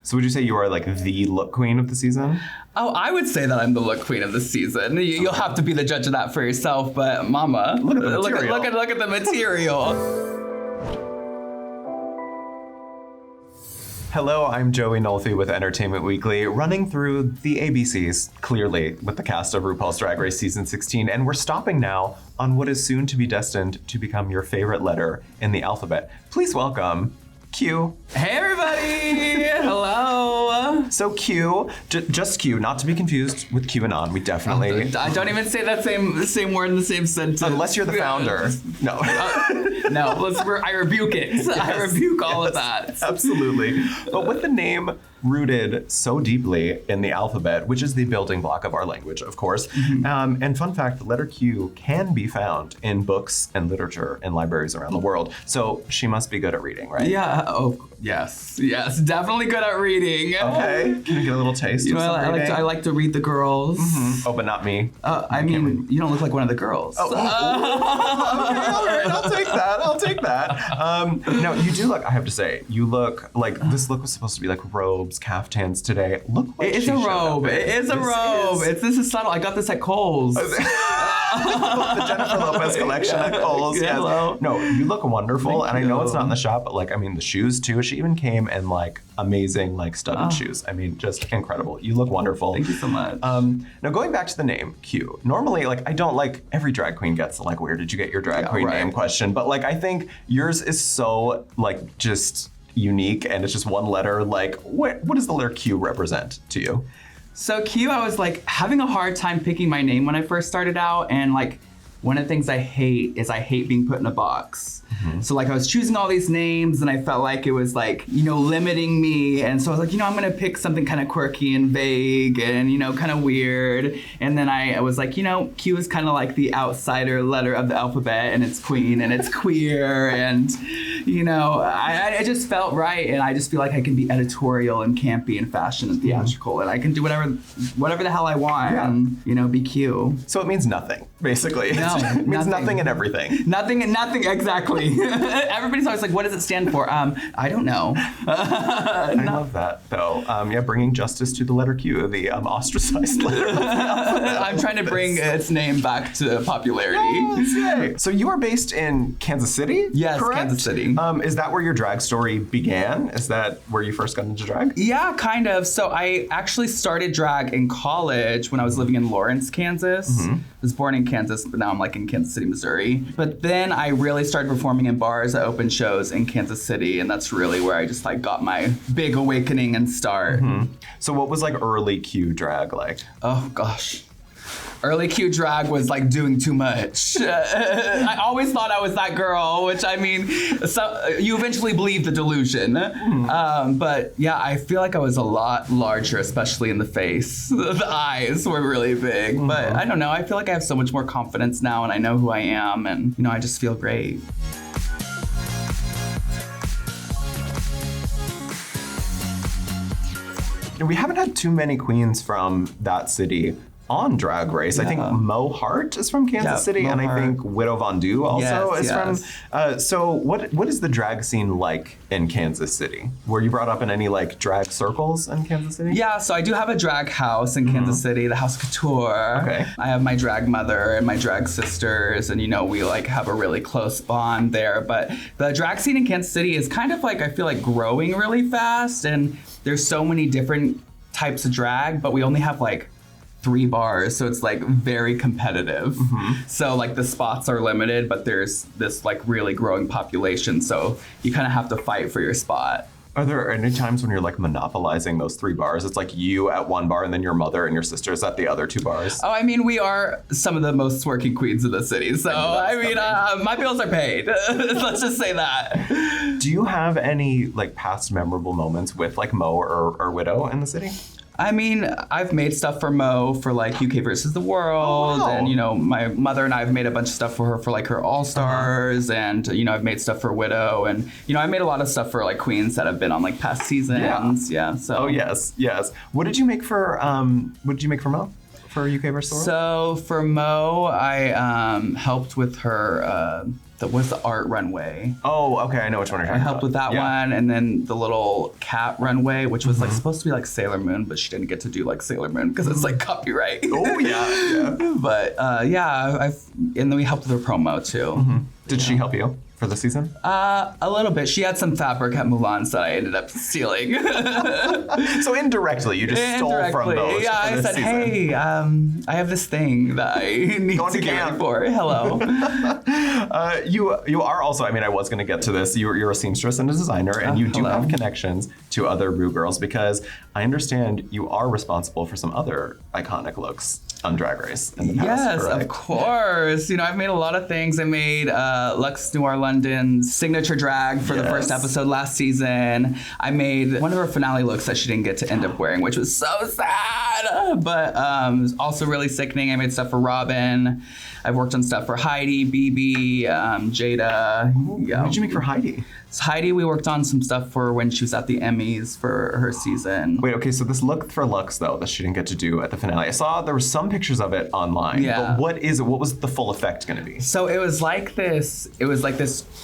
So would you say you are like the look queen of the season? Oh, I would say that I'm the look queen of the season. You'll have to be the judge of that for yourself, but mama, look at the material. Look at the material. Hello, I'm Joey Nolfi with Entertainment Weekly, running through the ABCs, clearly, with the cast of RuPaul's Drag Race Season 16, and we're stopping now on what is soon to be destined to become your favorite letter in the alphabet. Please welcome Q. Hey everybody! Hello! So Q, just Q, not to be confused with QAnon. We definitely... I don't even say that same word in the same sentence. Unless you're the founder. No. No, I rebuke it. Yes, I rebuke all of that. Absolutely. But with the name rooted so deeply in the alphabet, which is the building block of our language, of course. Mm-hmm. And fun fact, the letter Q can be found in books and literature in libraries around the world. So she must be good at reading, right? Yeah. Oh, yes. Yes. Definitely good at reading. Okay. Can you get a little taste of some reading? I like to read the girls. Mm-hmm. Oh, but not me. I mean, you don't look like one of the girls. Oh, okay, all right. I'll take that. No, you do look, I have to say, you look like, this look was supposed to be like robes, caftans today. Look like it's a robe. It is a robe. This is subtle. I got this at Kohl's. The Jennifer Lopez collection at Kohl's. Yeah, yes. No, you look wonderful. Thank and you. I know it's not in the shop, but like, I mean, the shoes too. She even came in like amazing, like studded shoes. I mean, just incredible. You look wonderful. Thank you so much. Now going back to the name Q. Normally, like, I don't like every drag queen gets the like, where did you get your drag queen name question? But like, I think yours is so like just unique and it's just one letter. Like, what does the letter Q represent to you? So Q, I was like having a hard time picking my name when I first started out, and like one of the things I hate is I hate being put in a box. Mm-hmm. So like I was choosing all these names and I felt like it was like, limiting me. And so I was like, I'm gonna pick something kind of quirky and vague and, kind of weird. And then I was like, Q is kind of like the outsider letter of the alphabet, and it's queen and it's queer. And, I just felt right. And I just feel like I can be editorial and campy and fashion and theatrical. And I can do whatever the hell I want and, be Q. So it means nothing, basically. No, it means nothing and everything. Nothing, exactly. Everybody's always like, what does it stand for? I don't know. I love that, though. Bringing justice to the letter Q, the ostracized letter of the alphabet. I'm trying to bring its name back to popularity. Yes, so you are based in Kansas City? Yes, correct? Kansas City. Is that where your drag story began? Is that where you first got into drag? Yeah, kind of. So I actually started drag in college when I was living in Lawrence, Kansas. Mm-hmm. I was born in Kansas, but now I'm like in Kansas City, Missouri. But then I really started performing in bars at open shows in Kansas City, and that's really where I just like got my big awakening and start. Mm-hmm. So what was like early Q drag like? Oh gosh. Early Q drag was like doing too much. I always thought I was that girl, which I mean, so you eventually believe the delusion. But yeah, I feel like I was a lot larger, especially in the face. The eyes were really big. Mm-hmm. But I don't know, I feel like I have so much more confidence now and I know who I am and I just feel great. We haven't had too many queens from that city on Drag Race. Yeah. I think Mo Hart is from Kansas City, and I think Widow Von Du also is from. So what is the drag scene like in Kansas City? Were you brought up in any like drag circles in Kansas City? Yeah, so I do have a drag house in Kansas City, the House Couture. Okay. I have my drag mother and my drag sisters, and we like have a really close bond there. But the drag scene in Kansas City is kind of like, I feel like growing really fast, and there's so many different types of drag, but we only have like 3 bars, so it's like very competitive. Mm-hmm. So like the spots are limited, but there's this like really growing population, so you kind of have to fight for your spot. Are there any times when you're like monopolizing those 3 bars? It's like you at one bar and then your mother and your sisters at the other 2 bars. Oh, I mean, we are some of the most working queens of the city. So, my bills are paid. Let's just say that. Do you have any like past memorable moments with like Mo or Widow in the city? I mean, I've made stuff for Mo for like UK versus the World. Oh, wow. And, my mother and I have made a bunch of stuff for her for like her All-Stars. And, I've made stuff for Widow. And, I made a lot of stuff for like queens that have been on like past seasons. Yeah. So. Oh, yes. What did you make for Mo? For UK versus the World? So for Mo, I helped with her was the art runway. Oh, okay, I know which one you're talking about. I helped with that one, and then the little cat runway, which was like supposed to be like Sailor Moon, but she didn't get to do like Sailor Moon because it's like copyright. Oh yeah. But and then we helped with her promo too. Did she help you for the season? A little bit. She had some fabric at Mulan's that I ended up stealing. So indirectly, you just stole from those. Yeah, I said, hey, I have this thing that I need to get ready for. Hello. You are also, I mean, I was going to get to this. You're a seamstress and a designer, and you do have connections to other Ru girls because I understand you are responsible for some other iconic looks on Drag Race in the past. Yes, correct? of course. You know, I've made a lot of things. I made Luxx Noir London's signature drag for the first episode last season. I made one of her finale looks that she didn't get to end up wearing, which was so sad, but it was also really sickening. I made stuff for Robin. I've worked on stuff for Heidi, BB, Jada. What did you make for Heidi? So Heidi, we worked on some stuff for when she was at the Emmys for her season. Wait, okay, so this look for Luxx, though, that she didn't get to do at the finale. I saw there were some pictures of it online. Yeah. But what is it? What was the full effect going to be? So it was like this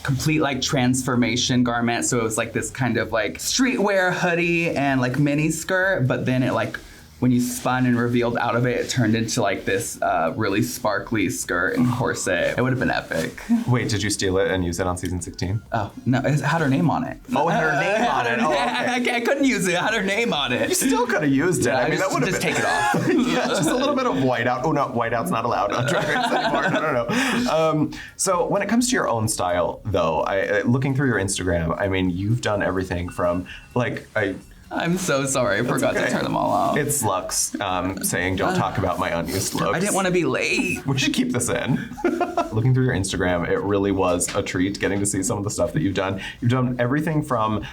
complete like transformation garment. So it was like this kind of like streetwear hoodie and like mini skirt, but then it like, when you spun and revealed out of it, it turned into like this really sparkly skirt and corset. It would have been epic. Wait, did you steal it and use it on season 16? Oh, no, it had her name on it. Oh, it had her name on it. Oh, okay. I couldn't use it. It had her name on it. You still could have used it. Yeah, I mean, that would have just been... take it off. Yeah, just a little bit of whiteout. Oh, no, whiteout's not allowed on Drag Race anymore. No. So when it comes to your own style, though, looking through your Instagram, I mean, you've done everything from, like, I'm so sorry. I forgot to turn them all off. It's Luxx saying, don't talk about my unused looks. I didn't want to be late. We should keep this in. Looking through your Instagram, it really was a treat getting to see some of the stuff that you've done. You've done everything from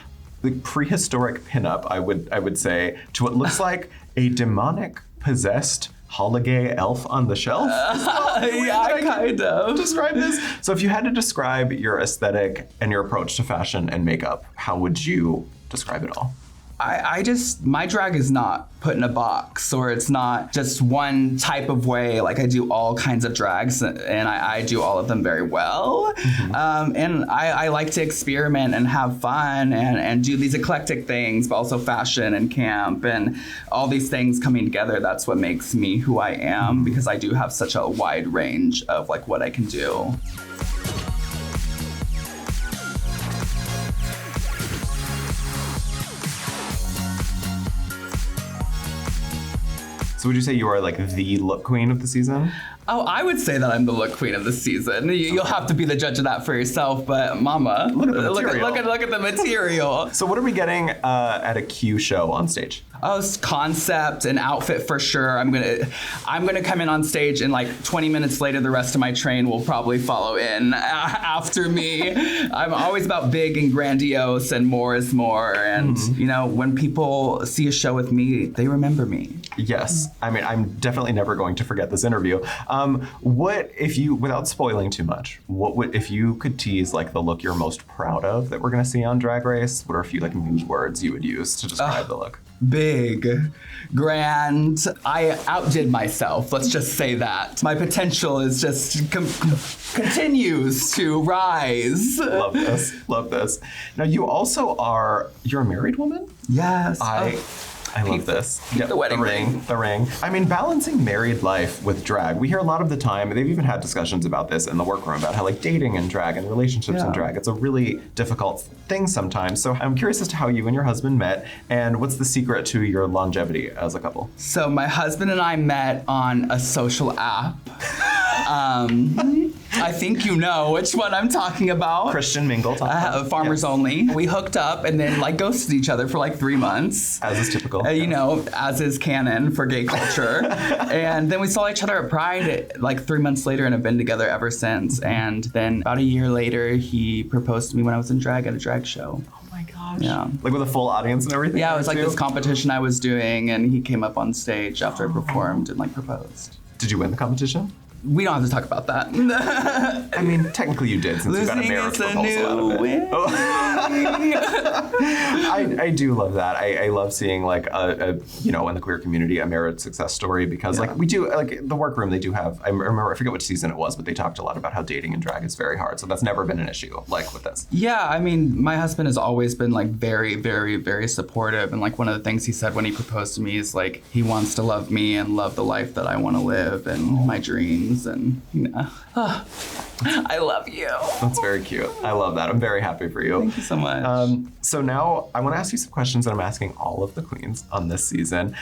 the prehistoric pinup, I would say, to what looks like a demonic possessed holiday elf on the shelf. Yeah, kind of. Describe this. So if you had to describe your aesthetic and your approach to fashion and makeup, how would you describe it all? My drag is not put in a box, or it's not just one type of way. Like, I do all kinds of drags, and I do all of them very well. And I like to experiment and have fun and do these eclectic things, but also fashion and camp and all these things coming together. That's what makes me who I am, because I do have such a wide range of like what I can do. So would you say you are like the look queen of the season? Oh, I would say that I'm the look queen of the season. You'll have to be the judge of that for yourself, but mama, look at the material. So what are we getting at a Q show on stage? Oh, it's concept and outfit for sure. I'm gonna come in on stage, and like 20 minutes later, the rest of my train will probably follow in after me. I'm always about big and grandiose, and more is more. And you know, when people see a show with me, they remember me. Yes, I mean, I'm definitely never going to forget this interview. What if you, without spoiling too much, if you could tease like the look you're most proud of that we're gonna see on Drag Race? What are a few like muse words you would use to describe the look? Big, grand. I outdid myself. Let's just say that. My potential is just continues to rise. Love this. Love this. Now you also you're a married woman? Yes. I love this. Yep, the wedding ring. The ring. I mean, balancing married life with drag. We hear a lot of the time, they've even had discussions about this in the workroom, about how like dating and drag and relationships and drag, it's a really difficult thing sometimes. So I'm curious as to how you and your husband met, and what's the secret to your longevity as a couple? So my husband and I met on a social app. I think you know which one I'm talking about. Christian mingle. Farmers only. We hooked up and then like ghosted each other for like 3 months. As is typical. You know, as is canon for gay culture. And then we saw each other at Pride like 3 months later and have been together ever since. And then about a year later, he proposed to me when I was in drag at a drag show. Oh my gosh. Yeah. Like with a full audience and everything? Yeah, it was like this competition I was doing, and he came up on stage after I performed and like proposed. Did you win the competition? We don't have to talk about that. I mean, technically you did, since you got a marriage proposal out of it. Oh. I do love that. I love seeing like a in the queer community a marriage success story, because like we do, like the workroom, they do have. I remember, I forget which season it was, but they talked a lot about how dating and drag is very hard. So that's never been an issue like with this. Yeah, I mean, my husband has always been like very, very, very supportive, and like one of the things he said when he proposed to me is like he wants to love me and love the life that I want to live and my dreams, and I love you. That's very cute. I love that. I'm very happy for you. Thank you so much. So now I want to ask you some questions that I'm asking all of the queens on this season.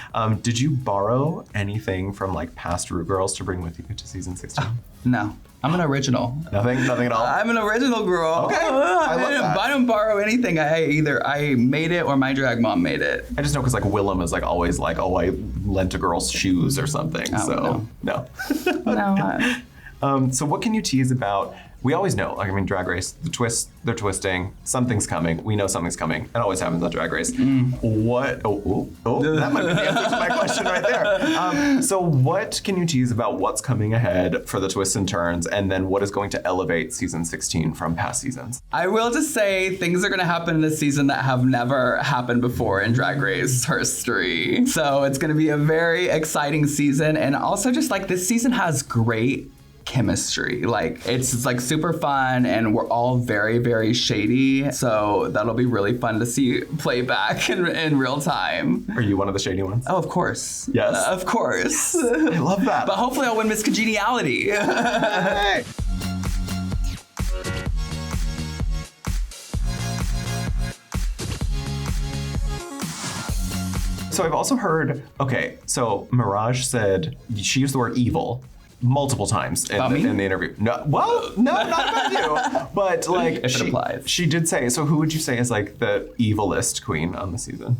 Did you borrow anything from like past Ru girls to bring with you to season 16? No. I'm an original. Nothing at all? I'm an original girl. Okay, I love that. I don't borrow anything. I made it or my drag mom made it. I just know because like Willem is like always like, oh, I lent a girl's shoes or something. Oh, so no. No. So what can you tease about? We always know, like, I mean, Drag Race, the twist, they're twisting, something's coming. We know something's coming. It always happens on Drag Race. What? That might be the answer to my question right there. So what can you tease about what's coming ahead for the twists and turns, and then what is going to elevate season 16 from past seasons? I will just say things are going to happen this season that have never happened before in Drag Race history. So it's going to be a very exciting season, and also just like this season has great chemistry. Like it's like super fun, and we're all very, very shady. So that'll be really fun to see play back in real time. Are you one of the shady ones? Oh, of course. Yes. Of course. I love that. But hopefully I'll win Miss Congeniality. Hey. So I've also heard, so Mirage said, she used the word evil multiple times in the interview. No, well, no, not about you. But like, If it applies. She did say, so who would you say is like the evilest queen on the season?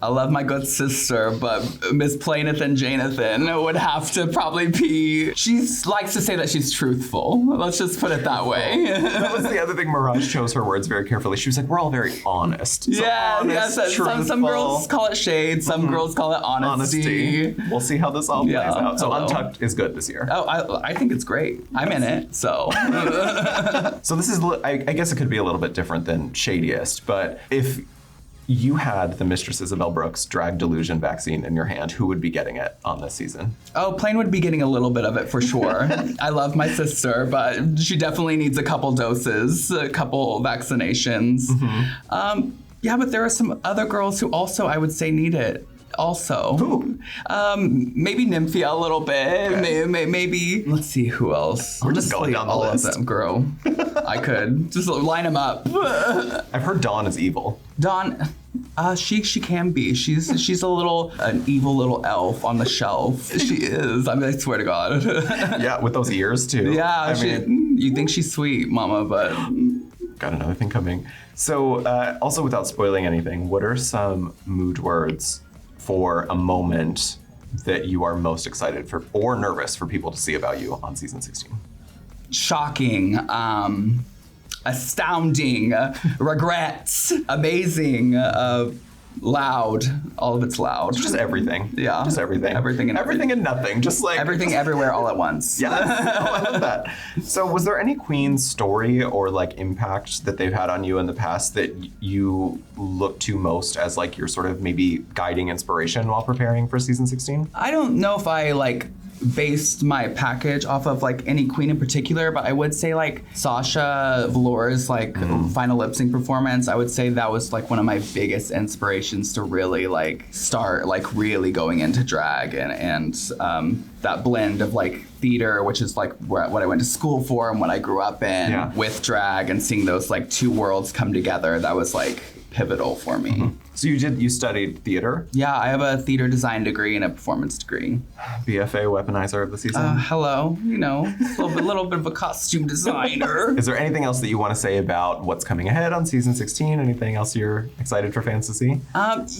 I love my good sister, but Miss Plainathan Janathan would have to probably be. She likes to say that she's truthful. Let's just put it that way. That was the other thing. Mirage chose her words very carefully. She was like, we're all very honest. So Some girls call it shade. Some girls call it honesty. We'll see how this all plays out. So Untucked is good this year. Oh, I think it's great. I'm in it, so. So this is, I guess it could be a little bit different than Shadiest, but if you had the Mistress Isabel Brooks drag delusion vaccine in your hand, who would be getting it on this season? Oh, Plain would be getting a little bit of it for sure. I love my sister, but she definitely needs a couple doses, a couple vaccinations. Yeah, but there are some other girls who also, I would say, need it. Also, maybe Nymphia a little bit. Okay. Maybe. Let's see who else. We're just going down the list. All of them, girl. I could just line them up. I've heard Dawn is evil. Dawn, she can be. She's an evil little elf on the shelf. She is. I mean, I swear to God. Yeah, with those ears too. Yeah, you think she's sweet, Mama, but. Got another thing coming. So, also without spoiling anything, what are some mood words for a moment that you are most excited for or nervous for people to see about you on season 16? Shocking, astounding, regrets, amazing, loud. All of it's loud. Just everything. Yeah. Just everything. Everything and nothing. Just like everything everywhere all at once. Yes. I love that. So was there any queen's story or like impact that they've had on you in the past that you look to most as like your sort of maybe guiding inspiration while preparing for season 16? I don't know if I like based my package off of like any queen in particular, but I would say like Sasha Velour's like final lip sync performance. I would say that was like one of my biggest inspirations to really like start like really going into drag and that blend of like theater, which is like what I went to school for and what I grew up in with drag, and seeing those like two worlds come together. That was like pivotal for me. So you studied theater? Yeah, I have a theater design degree and a performance degree. BFA weaponizer of the season? Hello, a little bit of a costume designer. Is there anything else that you want to say about what's coming ahead on season 16? Anything else you're excited for fans to see?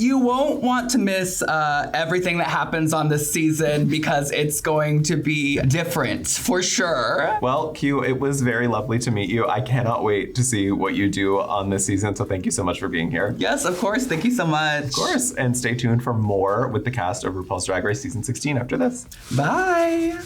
You won't want to miss everything that happens on this season because it's going to be different for sure. Well, Q, it was very lovely to meet you. I cannot wait to see what you do on this season, so thank you so much for being here. Yes, of course. Thank you so much. Of course. And stay tuned for more with the cast of RuPaul's Drag Race season 16 after this. Bye.